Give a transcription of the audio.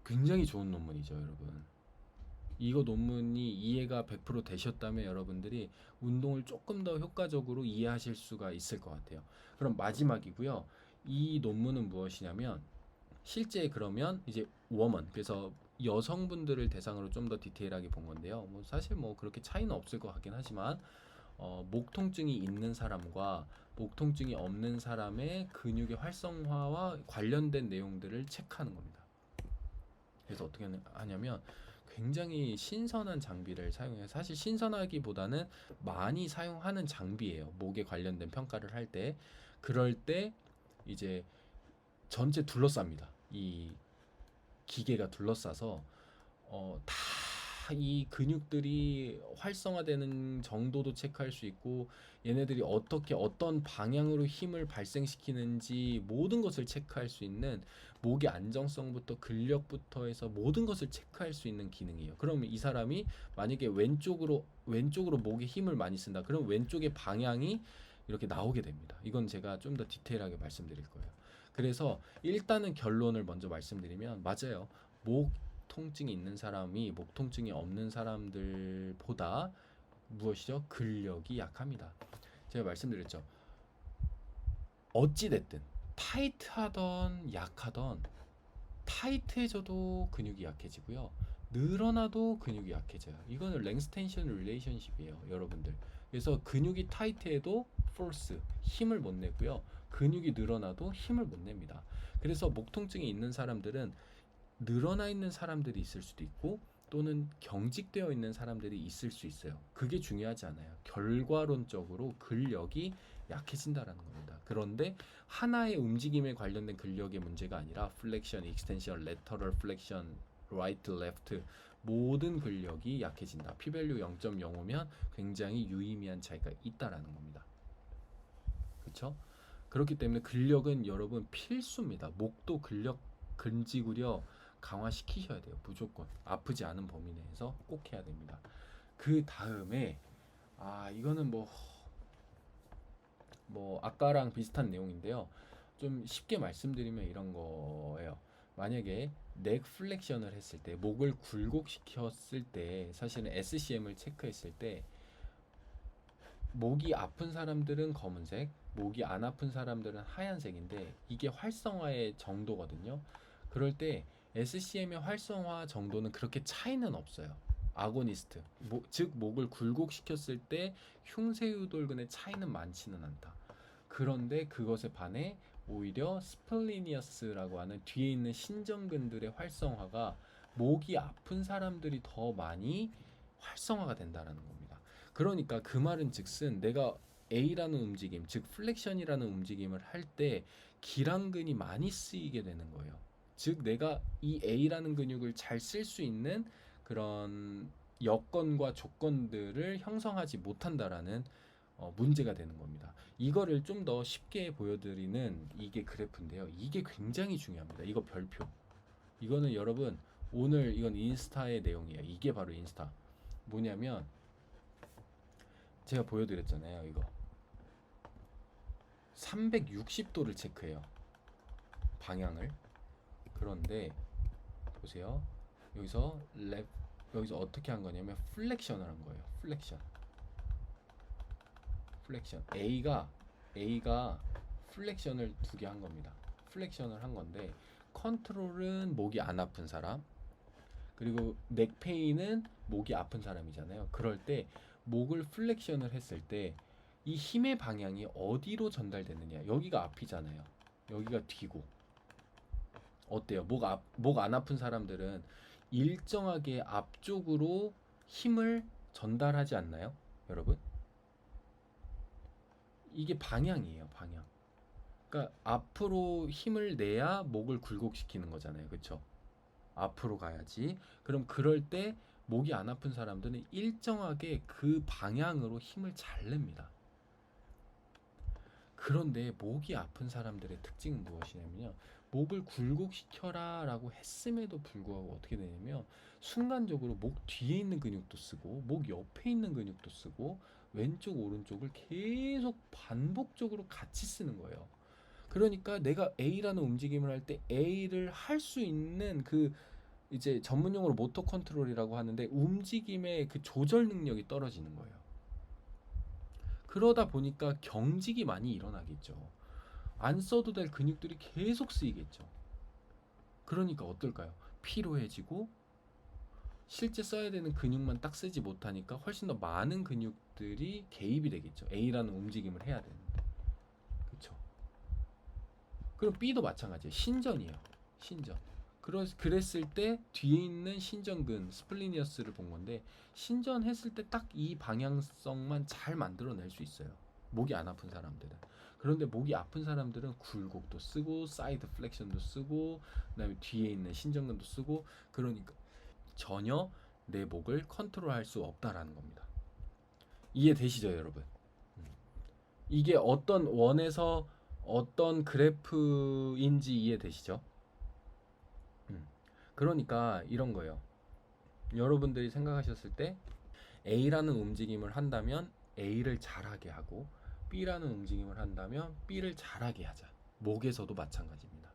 굉장히 좋은 논문이죠, 여러분. 이거 논문이 이해가 100% 되셨다면 여러분들이 운동을 조금 더 효과적으로 이해하실 수가 있을 것 같아요. 그럼 마지막이고요. 이 논문은 무엇이냐면 실제 그러면 이제 워먼, 그래서 여성분들을 대상으로 좀 더 디테일하게 본 건데요. 뭐 사실 뭐 그렇게 차이는 없을 것 같긴 하지만 목 통증이 있는 사람과 목 통증이 없는 사람의 근육의 활성화와 관련된 내용들을 체크하는 겁니다. 그래서 어떻게 하냐면 굉장히 신선한 장비를 사용해요. 사실 신선하기보다는 많이 사용하는 장비예요. 목에 관련된 평가를 할 때. 그럴 때 이제 전체 둘러쌉니다. 이 기계가 둘러싸서 다 이 근육들이 활성화되는 정도도 체크할 수 있고 얘네들이 어떻게 어떤 방향으로 힘을 발생시키는지 모든 것을 체크할 수 있는 목의 안정성부터 근력부터 해서 모든 것을 체크할 수 있는 기능이에요. 그러면 이 사람이 만약에 왼쪽으로 목에 힘을 많이 쓴다. 그럼 왼쪽의 방향이 이렇게 나오게 됩니다. 이건 제가 좀 더 디테일하게 말씀드릴 거예요. 그래서 일단은 결론을 먼저 말씀드리면 맞아요. 목 통증이 있는 사람이 목 통증이 없는 사람들보다 무엇이죠? 근력이 약합니다. 제가 말씀드렸죠. 어찌 됐든 타이트하던 약하던 타이트해져도 근육이 약해지고요. 늘어나도 근육이 약해져요. 이거는 랭스텐션 릴레이션십이에요, 여러분들. 그래서 근육이 타이트해도 포스, 힘을 못 내고요. 근육이 늘어나도 힘을 못 냅니다. 그래서 목 통증이 있는 사람들은 늘어나 있는 사람들이 있을 수도 있고 또는 경직되어 있는 사람들이 있을 수 있어요. 그게 중요하지 않아요. 결과론적으로 근력이 약해진다라는 겁니다. 그런데 하나의 움직임에 관련된 근력의 문제가 아니라 플렉션, 익스텐션, 레터럴 플렉션, 라이트, 레프트 모든 근력이 약해진다. P-value 0.05면 굉장히 유의미한 차이가 있다라는 겁니다. 그렇죠? 그렇기 때문에 근력은 여러분 필수입니다. 목도 근력 근지구력 강화시키셔야 돼요. 무조건 아프지 않은 범위 내에서 꼭 해야 됩니다. 그 다음에 이거는 뭐 아까랑 비슷한 내용인데요. 좀 쉽게 말씀드리면 이런 거예요. 만약에 넥 플렉션을 했을 때 목을 굴곡시켰을 때 사실은 SCM을 체크했을 때 목이 아픈 사람들은 검은색, 목이 안 아픈 사람들은 하얀색인데 이게 활성화의 정도거든요. 그럴 때 SCM의 활성화 정도는 그렇게 차이는 없어요. 아고니스트, 즉 목을 굴곡시켰을 때 흉쇄유돌근의 차이는 많지는 않다. 그런데 그것에 반해 오히려 스플리니어스라고 하는 뒤에 있는 신전근들의 활성화가 목이 아픈 사람들이 더 많이 활성화가 된다는 겁니다. 그러니까 그 말은 즉슨 내가 A라는 움직임, 즉 플렉션이라는 움직임을 할 때 기랑근이 많이 쓰이게 되는 거예요. 즉 내가 이 A라는 근육을 잘 쓸 수 있는 그런 여건과 조건들을 형성하지 못한다라는 문제가 되는 겁니다. 이거를 좀 더 쉽게 보여드리는 이게 그래프인데요. 이게 굉장히 중요합니다. 이거 별표. 이거는 여러분 오늘 이건 인스타의 내용이에요. 이게 바로 인스타. 뭐냐면 제가 보여드렸잖아요. 이거 360도를 체크해요. 방향을. 그런데 보세요. 여기서 여기서 어떻게 한 거냐면 플렉션을 한 거예요. 플렉션. A가 플렉션을 두 개 한 겁니다. 플렉션을 한 건데 컨트롤은 목이 안 아픈 사람, 그리고 넥페인은 목이 아픈 사람이잖아요. 그럴 때 목을 플렉션을 했을 때 이 힘의 방향이 어디로 전달되느냐. 여기가 앞이잖아요. 여기가 뒤고. 어때요? 목 안 아픈 사람들은 일정하게 앞쪽으로 힘을 전달하지 않나요? 여러분? 이게 방향이에요, 방향. 그러니까 앞으로 힘을 내야 목을 굴곡시키는 거잖아요. 그렇죠? 앞으로 가야지. 그럼 그럴 때 목이 안 아픈 사람들은 일정하게 그 방향으로 힘을 잘 냅니다. 그런데 목이 아픈 사람들의 특징은 무엇이냐면요. 목을 굴곡시켜라 라고 했음에도 불구하고 어떻게 되냐면 순간적으로 목 뒤에 있는 근육도 쓰고 목 옆에 있는 근육도 쓰고 왼쪽 오른쪽을 계속 반복적으로 같이 쓰는 거예요. 그러니까 내가 A라는 움직임을 할 때 A를 할 수 있는 그 이제 전문용어로 모터 컨트롤이라고 하는데 움직임의 그 조절 능력이 떨어지는 거예요. 그러다 보니까 경직이 많이 일어나겠죠. 안 써도 될 근육들이 계속 쓰이겠죠. 그러니까 어떨까요? 피로해지고 실제 써야 되는 근육만 딱 쓰지 못하니까 훨씬 더 많은 근육들이 개입이 되겠죠. A라는 움직임을 해야 되는데. 그렇죠. 그럼 B도 마찬가지예요. 신전이에요. 신전. 그랬을 때 뒤에 있는 신전근 스플리니어스를 본 건데 신전했을 때 딱 이 방향성만 잘 만들어낼 수 있어요. 목이 안 아픈 사람들은. 그런데 목이 아픈 사람들은 굴곡도 쓰고 사이드 플렉션도 쓰고 그다음에 뒤에 있는 신전근도 쓰고 그러니까 전혀 내 목을 컨트롤할 수 없다라는 겁니다. 이해되시죠, 여러분? 이게 어떤 원에서 어떤 그래프인지 이해되시죠? 그러니까 이런 거예요. 여러분들이 생각하셨을 때 A라는 움직임을 한다면 A를 잘하게 하고 B라는 움직임을 한다면 B를 잘하게 하자. 목에서도 마찬가지입니다.